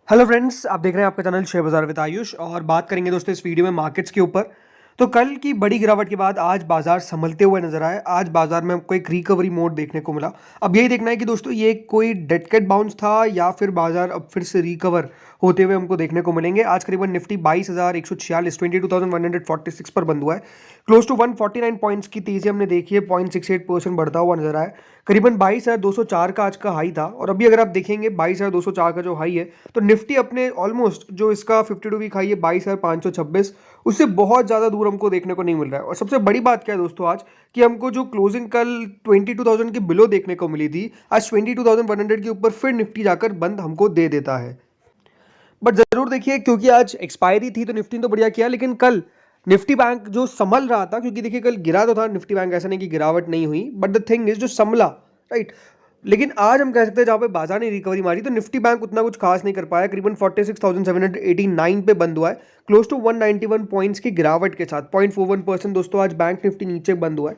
Hello friends, आप देख रहे हैं आपका चैनल शेयर बाजार विद आयुष और बात करेंगे दोस्तों इस वीडियो में मार्केट्स के ऊपर। तो कल की बड़ी गिरावट के बाद आज बाजार संभलते हुए नजर आए। आज बाजार में हमको एक रिकवरी मोड देखने को मिला। अब यही देखना है कि दोस्तों ये कोई डेड कैट बाउंस था या फिर बाजार अब फिर से रिकवर होते हुए हमको देखने को मिलेंगे। आज करीबन निफ्टी 22,146 22,146 पर बंद हुआ है। क्लोज टू 149 पॉइंट्स की तेजी हमने देखी है। 0.68% बढ़ता हुआ नजर आया। करीबन 22,204 का आज का हाई था और अभी अगर आप देखेंगे 22,204 का जो हाई है तो निफ्टी अपने ऑलमोस्ट जो इसका 52 वीक हाई है 22,526 उससे बहुत ज़्यादा दूर हमको देखने को नहीं मिल रहा है। और सबसे बड़ी बात क्या है दोस्तों आज कि हमको जो क्लोजिंग कल 22,000 के बिलो देखने को मिली थी, आज 22,100 के ऊपर फिर निफ्टी जाकर बंद हमको दे देता है। बट जरूर देखिए, क्योंकि आज एक्सपायरी थी तो निफ्टी ने तो बढ़िया किया, लेकिन कल निफ्टी बैंक जो संभल रहा था, क्योंकि देखिए कल गिरा तो था निफ्टी बैंक, ऐसा नहीं कि गिरावट नहीं हुई, बट द थिंग इज जो संभला, राइट। लेकिन आज हम कह सकते हैं जहां पे बाजार ने रिकवरी मारी तो निफ्टी बैंक उतना कुछ खास नहीं कर पाया। करीबन 46,789 पे बंद हुआ है, क्लोज टू 191 पॉइंट्स की गिरावट के साथ। 0.41% दोस्तों आज बैंक निफ्टी नीचे बंद हुआ है।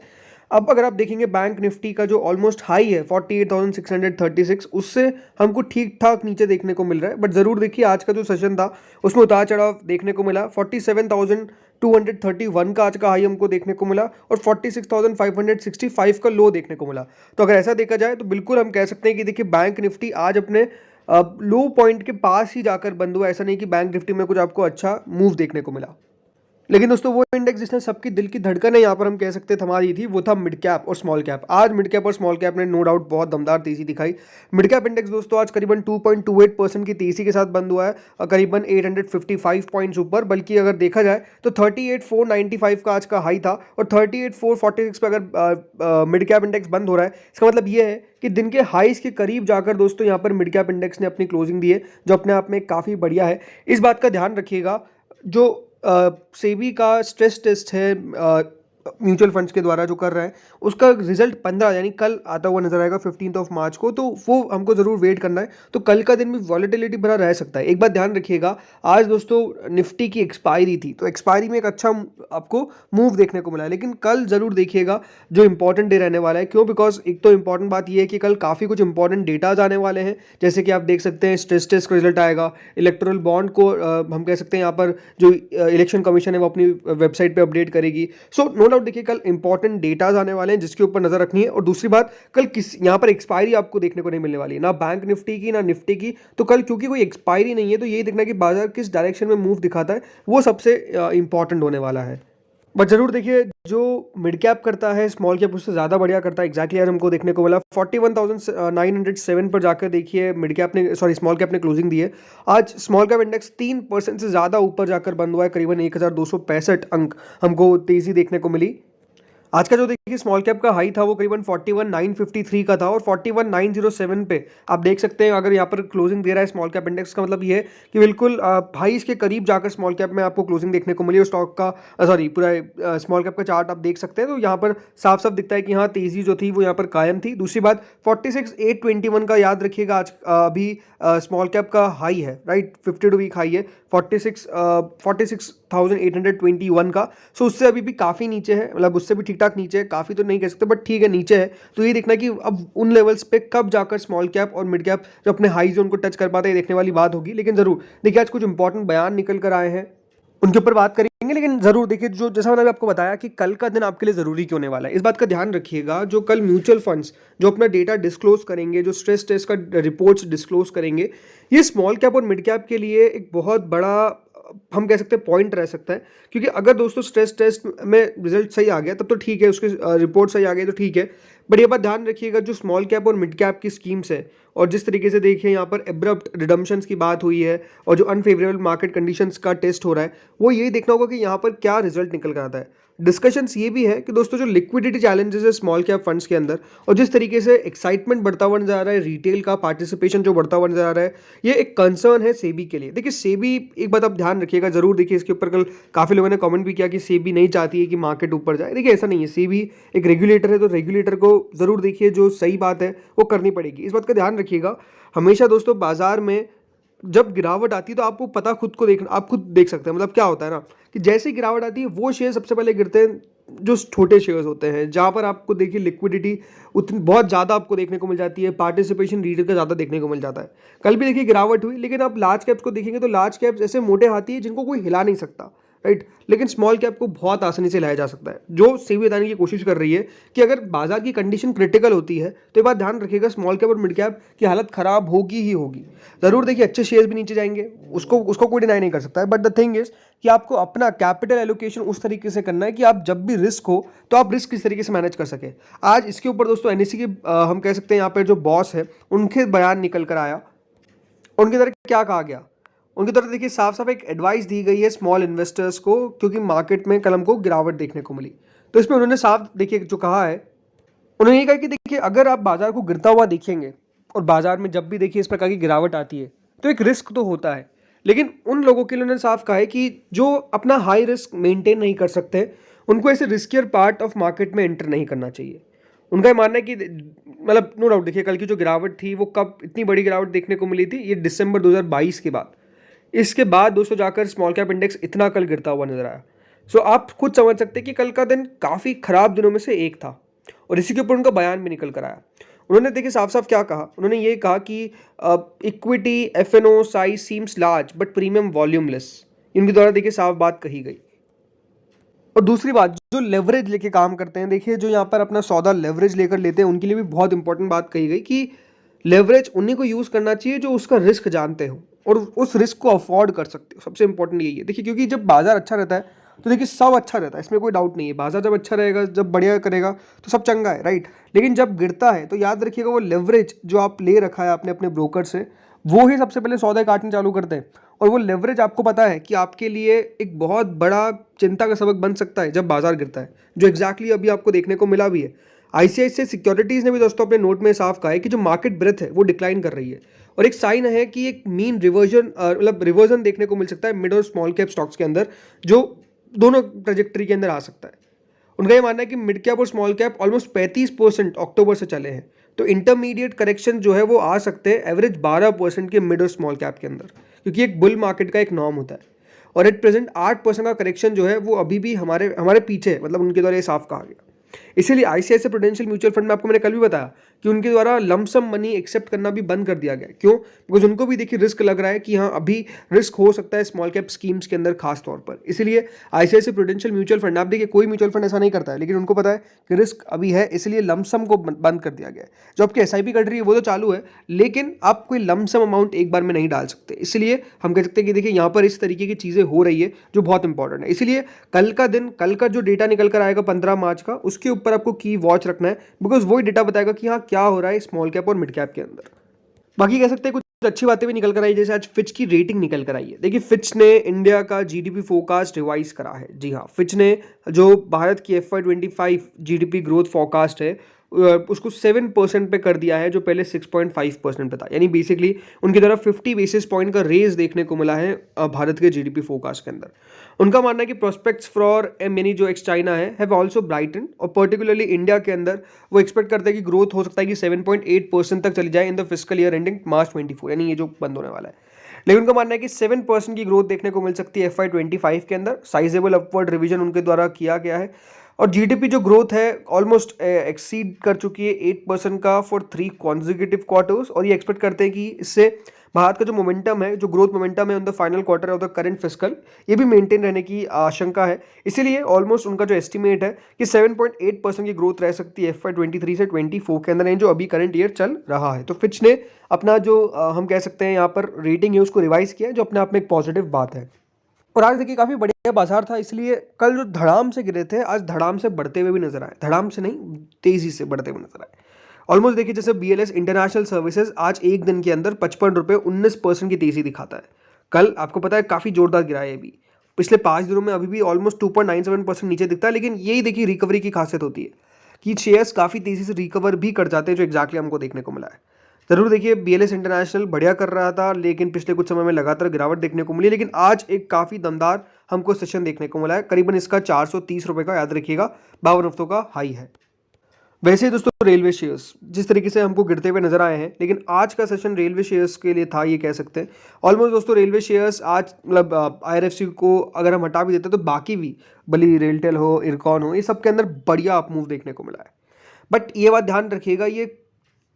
अब अगर आप देखेंगे बैंक निफ्टी का जो ऑलमोस्ट हाई है 48,636, उससे हमको ठीक ठाक नीचे देखने को मिल रहा है। बट जरूर देखिए आज का जो सेशन था उसमें उतार चढ़ाव देखने को मिला। 47,231 का आज का हाई हमको देखने को मिला और 46,565 का लो देखने को मिला। तो अगर ऐसा देखा जाए तो बिल्कुल हम कह सकते हैं कि देखिए बैंक निफ्टी आज अपने लो पॉइंट के पास ही जाकर बंद हुआ। ऐसा नहीं कि बैंक निफ्टी में कुछ आपको अच्छा मूव देखने को मिला। लेकिन दोस्तों वो इंडेक्स जिसने सबकी दिल की धड़कन है यहाँ पर हम कह सकते हैं थमा दी थी, वो था मिड कैप और स्मॉल कैप। आज मिड कैप और स्मॉल कैप ने नो डाउट बहुत दमदार तेजी दिखाई। मिड कैप इंडेक्स दोस्तों आज करीबन 2.28% की तेजी के साथ बंद हुआ है और करीबन 855 पॉइंट्स ऊपर। बल्कि अगर देखा जाए तो 38,495 का आज का हाई था और 38,446 पे अगर मिड कैप इंडेक्स बंद हो रहा है, इसका मतलब ये है कि दिन के हाईज के करीब जाकर दोस्तों यहाँ पर मिड कैप इंडेक्स ने अपनी क्लोजिंग दी है, जो अपने आप में काफ़ी बढ़िया है। इस बात का ध्यान रखिएगा, जो सेबी का स्ट्रेस टेस्ट है म्यूचुअल फंड्स के द्वारा जो कर रहा है, उसका रिजल्ट 15 यानी कल आता हुआ नजर आएगा 15 मार्च को। तो वो हमको जरूर वेट करना है। तो कल का दिन भी वॉलेटिलिटी भरा रह सकता है। एक बात ध्यान रखिएगा, आज दोस्तों निफ्टी की एक्सपायरी थी तो एक्सपायरी में एक अच्छा आपको मूव देखने को मिला है। लेकिन कल जरूर देखिएगा जो इंपॉर्टेंट डे रहने वाला है। क्यों? बिकॉज एक तो इंपॉर्टेंट बात यह है कि कल काफ़ी कुछ इंपॉर्टेंट डेटाज आने वाले हैं। जैसे कि आप देख सकते हैं स्ट्रेस टेस्ट का रिजल्ट आएगा, इलेक्टोरल बॉन्ड को हम कह सकते हैं यहाँ पर जो इलेक्शन कमीशन है वो अपनी वेबसाइट पे अपडेट करेगी। सो नो डाउट देखिए कल इंपॉर्टेंट डेटाज आने वाले हैं जिसके ऊपर नजर रखनी है। और दूसरी बात, कल किस यहाँ पर एक्सपायरी आपको देखने को नहीं मिलने वाली है, ना बैंक निफ्टी की ना निफ्टी की। तो कल क्योंकि कोई एक्सपायरी नहीं है तो यही देखना कि बाजार किस डायरेक्शन में मूव दिखाता है, वो सबसे इंपॉर्टेंट होने वाला है। बट जरूर देखिए जो मिड कैप करता है स्मॉल कैप उससे ज़्यादा बढ़िया करता है। एग्जैक्टली आज हमको देखने को मिला 41,907 पर जाकर देखिए मिड कैप ने स्मॉल कैप ने क्लोजिंग दी है। आज स्मॉल कैप इंडेक्स 3% से ज़्यादा ऊपर जाकर बंद हुआ है। करीबन 1,265 अंक हमको तेज़ी देखने को मिली। आज का जो देखिए स्मॉल कैप का हाई था वो करीबन 41,953 का था और 41,907 पे आप देख सकते हैं अगर यहाँ पर क्लोजिंग दे रहा है स्मॉल कैप इंडेक्स का मतलब ये है कि बिल्कुल हाईज के करीब जाकर स्मॉल कैप में आपको क्लोजिंग देखने को मिली। और स्टॉक का सॉरी पूरा स्मॉल कैप का चार्ट आप देख सकते हैं तो यहाँ पर साफ साफ दिखता है कि हाँ तेजी जो थी वो यहाँ पर कायम थी। दूसरी बात 46,821 का याद रखिएगा आज अभी स्मॉल कैप का हाई है, राइट। 52 वीक हाई है 46,821 का। सो उससे अभी भी काफ़ी नीचे है, मतलब उससे भी ठीक ठाक नीचे है। काफ़ी तो नहीं कह सकते बट ठीक है नीचे है। तो ये देखना कि अब उन लेवल्स पे कब जाकर स्मॉल कैप और मिड कैप जो अपने हाई जोन को टच कर पाते हैं देखने वाली बात होगी। लेकिन जरूर देखिए आज कुछ इंपॉर्टेंट बयान निकल कर आए हैं, उनके ऊपर बात करेंगे। लेकिन जरूर देखिए जो जैसा मैंने आपको बताया कि कल का दिन आपके लिए जरूरी क्यों होने वाला है, इस बात का ध्यान रखिएगा। जो कल म्यूचुअल फंड्स जो अपना डेटा डिस्क्लोज करेंगे, जो स्ट्रेस टेस्ट का रिपोर्ट्स डिस्क्लोज करेंगे, ये स्मॉल कैप और मिड कैप के लिए एक बहुत बड़ा हम कह सकते हैं पॉइंट रह सकता है। क्योंकि अगर दोस्तों स्ट्रेस टेस्ट में रिजल्ट सही आ गया तब तो ठीक है, उसके रिपोर्ट सही आ गई तो ठीक है। बट ये बात ध्यान रखिएगा जो स्मॉल कैप और मिड कैप की स्कीम्स है और जिस तरीके से देखिए यहाँ पर एब्रप्ट रिडम्पशंस की बात हुई है और जो अनफेवरेबल मार्केट कंडीशंस का टेस्ट हो रहा है, वो यही देखना होगा कि यहाँ पर क्या रिजल्ट निकल कर आता है। डिस्कशंस ये भी है कि दोस्तों जो लिक्विडिटी चैलेंजेस है स्मॉल कैप फंड्स के अंदर और जिस तरीके से एक्साइटमेंट बढ़ता हुआ नजर आ रहा है, रिटेल का पार्टिसिपेशन जो बढ़ता हुआ नजर आ रहा है, ये एक कंसर्न है सेबी के लिए। देखिए सेबी, एक बात आप ध्यान रखिएगा जरूर, देखिए इसके ऊपर कल काफ़ी लोगों ने कमेंट भी किया कि सेबी नहीं चाहती है कि मार्केट ऊपर जाए। देखिए ऐसा नहीं है, सेबी एक रेगुलेटर है तो रेगुलेटर को जरूर देखिए जो सही बात है वो करनी पड़ेगी। इस बात का ध्यान रखिएगा हमेशा दोस्तों, बाजार में जब गिरावट आती है तो आपको पता खुद को देखना, आप खुद देख सकते हैं। मतलब क्या होता है ना कि जैसे ही गिरावट आती है वो शेयर सबसे पहले गिरते हैं जो छोटे शेयर्स होते हैं, जहाँ पर आपको देखिए लिक्विडिटी उतनी बहुत ज़्यादा आपको देखने को मिल जाती है, पार्टिसिपेशन रीटेल का ज़्यादा देखने को मिल जाता है। कल भी देखिए गिरावट हुई, लेकिन आप लार्ज कैप्स को देखेंगे तो लार्ज कैप्स ऐसे मोटे हाथी हैं जिनको कोई हिला नहीं सकता, राइट। लेकिन स्मॉल कैप को बहुत आसानी से लाया जा सकता है। जो सेबी बताने की कोशिश कर रही है कि अगर बाजार की कंडीशन क्रिटिकल होती है तो ये बात ध्यान रखिएगा, स्मॉल कैप और मिड कैप की हालत खराब होगी ही होगी। ज़रूर देखिए अच्छे शेयर्स भी नीचे जाएंगे, उसको कोई डिनाई नहीं कर सकता है, बट द थिंग इज कि आपको अपना कैपिटल एलोकेशन उस तरीके से करना है कि आप जब भी रिस्क हो तो आप रिस्क किस तरीके से मैनेज कर सके। आज इसके ऊपर दोस्तों एनएससी के हम कह सकते हैं यहाँ पर जो बॉस है उनके बयान निकल कर आया। उनकी तरफ क्या कहा गया, उनकी तरफ देखिए साफ साफ एक एडवाइस दी गई है स्मॉल इन्वेस्टर्स को, क्योंकि मार्केट में कल हमको गिरावट देखने को मिली। तो इसमें उन्होंने साफ देखिए जो कहा है, उन्होंने ये कहा कि देखिए अगर आप बाजार को गिरता हुआ देखेंगे और बाजार में जब भी देखिए इस प्रकार की गिरावट आती है तो एक रिस्क तो होता है, लेकिन उन लोगों के लिए उन्होंने साफ कहा है कि जो अपना हाई रिस्क मेंटेन नहीं कर सकते उनको ऐसे रिस्कियर पार्ट ऑफ मार्केट में एंटर नहीं करना चाहिए। उनका ये मानना है कि मतलब नो डाउट देखिए कल की जो गिरावट थी वो कब इतनी बड़ी गिरावट देखने को मिली थी, ये दिसंबर 2022 के बाद। इसके बाद दोस्तों जाकर स्मॉल कैप इंडेक्स इतना कल गिरता हुआ नजर आया। सो आप खुद समझ सकते हैं कि कल का दिन काफ़ी खराब दिनों में से एक था, और इसी के ऊपर उनका बयान भी निकल कर आया। उन्होंने देखिए साफ साफ क्या कहा, उन्होंने ये कहा कि equity FNO size seems large but premium volumeless, इनके द्वारा देखिए साफ बात कही गई। और दूसरी बात, जो लेवरेज लेके काम करते हैं, देखिए जो यहाँ पर अपना सौदा लेवरेज लेकर लेते हैं उनके लिए भी बहुत इंपॉर्टेंट बात कही गई कि लेवरेज उन्हीं को यूज़ करना चाहिए जो उसका रिस्क जानते हो और उस रिस्क को अफोर्ड कर सकते हो। सबसे इंपॉर्टेंट यही है देखिए, क्योंकि जब बाजार अच्छा रहता है तो देखिए सब अच्छा रहता है, इसमें कोई डाउट नहीं है। बाजार जब अच्छा रहेगा, जब बढ़िया करेगा तो सब चंगा है, राइट। लेकिन जब गिरता है तो याद रखिएगा वो लेवरेज जो आप ले रखा है आपने अपने ब्रोकर से, वो ही सबसे पहले सौदे काटने चालू करते हैं। और वो लेवरेज आपको पता है कि आपके लिए एक बहुत बड़ा चिंता का सबक बन सकता है जब बाजार गिरता है, जो एग्जैक्टली अभी आपको देखने को मिला भी है। आईसीआईसीआई सिक्योरिटीज़ ने भी दोस्तों अपने नोट में साफ कहा है कि जो मार्केट ब्रेथ है वो डिक्लाइन कर रही है, और एक साइन है कि एक मीन रिवर्जन मतलब रिवर्जन देखने को मिल सकता है मिड और स्मॉल कैप स्टॉक्स के अंदर, जो दोनों ट्रेजेक्टरी के अंदर आ सकता है। उनका ये मानना है कि मिड कैप और स्मॉल कैप ऑलमोस्ट 35% अक्टूबर से चले हैं, तो इंटरमीडिएट करेक्शन जो है वो आ सकते हैं एवरेज 12% के मिड और स्मॉल कैप के अंदर, क्योंकि एक बुल मार्केट का एक नॉर्म होता है। और एट प्रेजेंट 8% का करेक्शन जो है वो अभी भी हमारे पीछे है, मतलब उनके द्वारा ये साफ कहा गया। इसीलिए आईसीआईसीआई प्रूडेंशियल म्यूचुअल फंड में आपको मैंने कल भी बताया कि उनके द्वारा लमसम मनी एक्सेप्ट करना भी बंद कर दिया गया। क्यों? बिकॉज उनको भी देखिए रिस्क लग रहा है कि हाँ अभी रिस्क हो सकता है स्मॉल कैप स्कीम्स के अंदर खास तौर पर। इसीलिए आईसीआईसीआई प्रूडेंशियल म्यूचुअल फंड, आप देखिए कोई म्यूचुअल फंड ऐसा नहीं करता है, लेकिन उनको पता है कि रिस्क अभी है, इसलिए लमसम को बंद कर दिया गया है। जो आपकी एसआईपी कट रही है वो तो चालू है, लेकिन आप कोई लमसम अमाउंट एक बार में नहीं डाल सकते। इसलिए हम कह सकते हैं कि देखिए यहाँ पर इस तरीके की चीज़ें हो रही है जो बहुत इंपॉर्टेंट है। इसलिए कल का जो डेटा निकल कर आएगा 15 मार्च का, उसके ऊपर आपको की वॉच रखना है, बिकॉज वही डेटा बताएगा कि हाँ क्या हो रहा है स्मॉल कैप और मिड कैप के अंदर। बाकी कह सकते हैं कुछ अच्छी बातें भी निकल कर आई, जैसे आज फिच की रेटिंग निकल कर आई है। देखिए फिच ने इंडिया का जीडीपी फोरकास्ट रिवाइज करा है। जी हाँ, फिच ने जो भारत की FY25 जीडीपी ग्रोथ फोरकास्ट है उसको 7% पे कर दिया है, जो पहले 6.5% पे था। यानी बेसिकली उनकी तरफ 50 बेसिस पॉइंट का रेज देखने को मिला है भारत के जीडीपी फोरकास्ट के अंदर। उनका मानना है कि प्रोस्पेक्ट्स फॉर यानी जो एक्स चाइना है हैव आल्सो ब्राइटन, और पर्टिकुलरली इंडिया के अंदर वो एक्सपेक्ट करते हैं कि ग्रोथ हो सकता है कि 7.8% तक चली जाए in the fiscal year ending मार्च 24, यानी ये जो बंद होने वाला है। लेकिन उनका मानना है कि 7% की ग्रोथ देखने को मिल सकती है FY25 के अंदर। साइजेबल अपवर्ड रिवीजन उनके द्वारा किया गया है, और जीडीपी जो ग्रोथ है ऑलमोस्ट एक्सीड कर चुकी है 8% का फॉर 3 कॉन्जिक्यूटिव क्वार्टर्स, और ये एक्सपेक्ट करते हैं कि इससे भारत का जो मोमेंटम है, जो ग्रोथ मोमेंटम है on the final quarter of the current fiscal, ये भी मेंटेन रहने की आशंका है। इसीलिए ऑलमोस्ट उनका जो एस्टिमेट है कि 7.8% की ग्रोथ रह सकती है FY23 से 24 के अंदर, जो अभी करंट ईयर चल रहा है। तो फिच ने अपना जो हम कह सकते हैं यहाँ पर रेटिंग है उसको रिवाइज किया है, जो अपने आप में एक पॉजिटिव बात है। और आज देखिए काफ़ी बढ़िया बाजार था, इसलिए कल जो धड़ाम से गिरे थे आज धड़ाम से बढ़ते हुए भी नजर आए। धड़ाम से नहीं, तेजी से बढ़ते हुए नजर आए। ऑलमोस्ट देखिए जैसे BLS इंटरनेशनल सर्विसेज आज एक दिन के अंदर 55 रुपये 19% की तेजी दिखाता है। कल आपको पता है काफ़ी जोरदार गिरा है अभी, पिछले 5 दिनों में अभी भी ऑलमोस्ट 2.97% नीचे दिखता है। लेकिन यही देखिए रिकवरी की खासियत होती है कि शेयर्स काफ़ी तेज़ी से रिकवर भी कर जाते हैं, जो एग्जैक्टली हमको देखने को मिला है। ज़रूर देखिए BLS इंटरनेशनल बढ़िया कर रहा था, लेकिन पिछले कुछ समय में लगातार गिरावट देखने को मिली। लेकिन आज एक काफ़ी दमदार हमको सेशन देखने को मिला है, करीबन इसका 430 रुपये का, याद रखिएगा 52 हफ्तों का हाई है। वैसे ही दोस्तों रेलवे शेयर्स जिस तरीके से हमको गिरते हुए नजर आए हैं, लेकिन आज का सेशन रेलवे शेयर्स के लिए था, ये कह सकते हैं। ऑलमोस्ट दोस्तों रेलवे शेयर्स आज मतलब IRFC को अगर हम हटा भी देते हैं तो बाकी भी भले रेलटेल हो, इरकॉन हो, ये सब के अंदर बढ़िया अप मूव देखने को मिला है। बट ये बात ध्यान रखिएगा, ये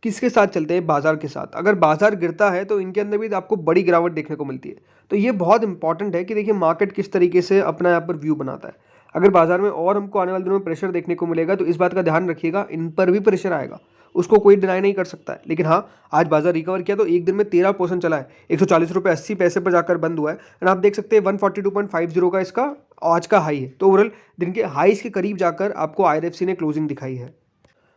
किसके साथ चलते हैं? बाजार के साथ। अगर बाजार गिरता है तो इनके अंदर भी आपको बड़ी गिरावट देखने को मिलती है। तो ये बहुत इंपॉर्टेंट है कि देखिए मार्केट किस तरीके से अपना यहाँ पर व्यू बनाता है। अगर बाजार में और हमको आने वाले दिनों में प्रेशर देखने को मिलेगा तो इस बात का ध्यान रखिएगा, इन पर भी प्रेशर आएगा, उसको कोई डिनाई नहीं कर सकता है। लेकिन हाँ, आज बाजार रिकवर किया तो एक दिन में 13% चला है, 140 रुपये 80 पैसे पर जाकर बंद हुआ है। एंड आप देख सकते हैं 142.50 का इसका आज का हाई है। तो ओवरऑल दिन के हाईस के करीब जाकर आपको IRFC ने क्लोजिंग दिखाई है।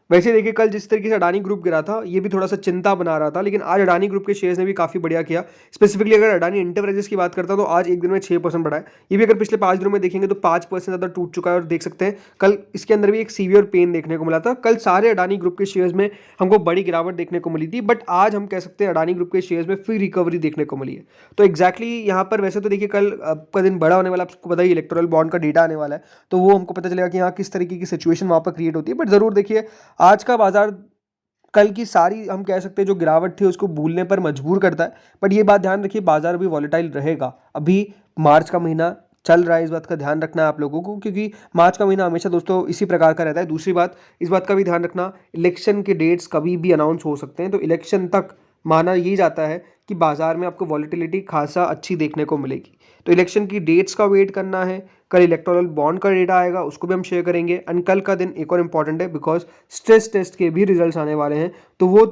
वैसे देखिए कल जिस तरीके से अडानी ग्रुप गिरा था, ये भी थोड़ा सा चिंता बना रहा था, लेकिन आज अडानी ग्रुप के शेयर्स ने भी काफी बढ़िया किया। स्पेसिफिकली अगर अडानी एंटरप्राइजेस की बात करता हूं तो आज एक दिन में 6% बढ़ा है। ये भी अगर पिछले 5 दिनों में देखेंगे तो 5% ज्यादा टूट चुका है। और देख सकते हैं कल इसके अंदर भी एक सीवियर पेन देखने को मिला था। कल सारे अडानी ग्रुप के शेयर्स में हमको बड़ी गिरावट देखने को मिली थी, बट आज हम कह सकते हैं अडानी ग्रुप के शेयर्स में फिर रिकवरी देखने को मिली है। तो एक्जैक्टली यहाँ पर वैसे तो देखिए कल का दिन बड़ा होने वाला, आपको पता ही इलेक्टोरल बॉन्ड का डेटा आने वाला है, तो वो हमको पता चलेगा कि यहाँ किस तरीके की सिचुएशन वहाँ पर क्रिएट होती है। बट जरूर देखिए आज का बाजार कल की सारी हम कह सकते हैं जो गिरावट थी उसको भूलने पर मजबूर करता है। बट ये बात ध्यान रखिए, बाजार भी वॉलेटाइल रहेगा। अभी मार्च का महीना चल रहा है, इस बात का ध्यान रखना है आप लोगों को, क्योंकि मार्च का महीना हमेशा दोस्तों इसी प्रकार का रहता है। दूसरी बात, इस बात का भी ध्यान रखना, इलेक्शन के डेट्स कभी भी अनाउंस हो सकते हैं, तो इलेक्शन तक माना यही जाता है कि बाजार में आपको वॉलेटिलिटी खासा अच्छी देखने को मिलेगी। तो इलेक्शन की डेट्स का वेट करना है। कल इलेक्टोरल बॉन्ड का डेटा आएगा, उसको भी हम शेयर करेंगे। एंड कल का दिन एक और इंपॉर्टेंट है बिकॉज स्ट्रेस टेस्ट के भी रिजल्ट्स आने वाले हैं। तो वो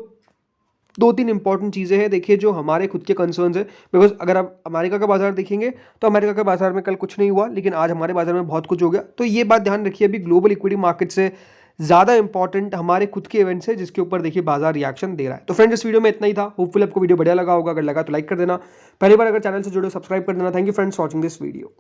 2-3 इंपॉर्टेंट चीज़ें हैं देखिए जो हमारे खुद के कंसर्न्स है। बिकॉज अगर आप अमेरिका का बाजार देखेंगे तो अमेरिका के बाजार में कल कुछ नहीं हुआ, लेकिन आज हमारे बाजार में बहुत कुछ हो गया। तो ये बात ध्यान रखिए, अभी ग्लोबल इक्विटी मार्केट से ज़्यादा इंपॉर्टेंट हमारे खुद के इवेंट्स है जिसके ऊपर देखिए बाजार रिएक्शन दे रहा है। तो फ्रेंड्स इस वीडियो में इतना ही था। होपफुली आपको वीडियो बढ़िया लगा होगा। अगर लगा तो लाइक कर देना, पहली बार अगर चैनल से जुड़े सब्सक्राइब कर देना। Thank you friends watching this video.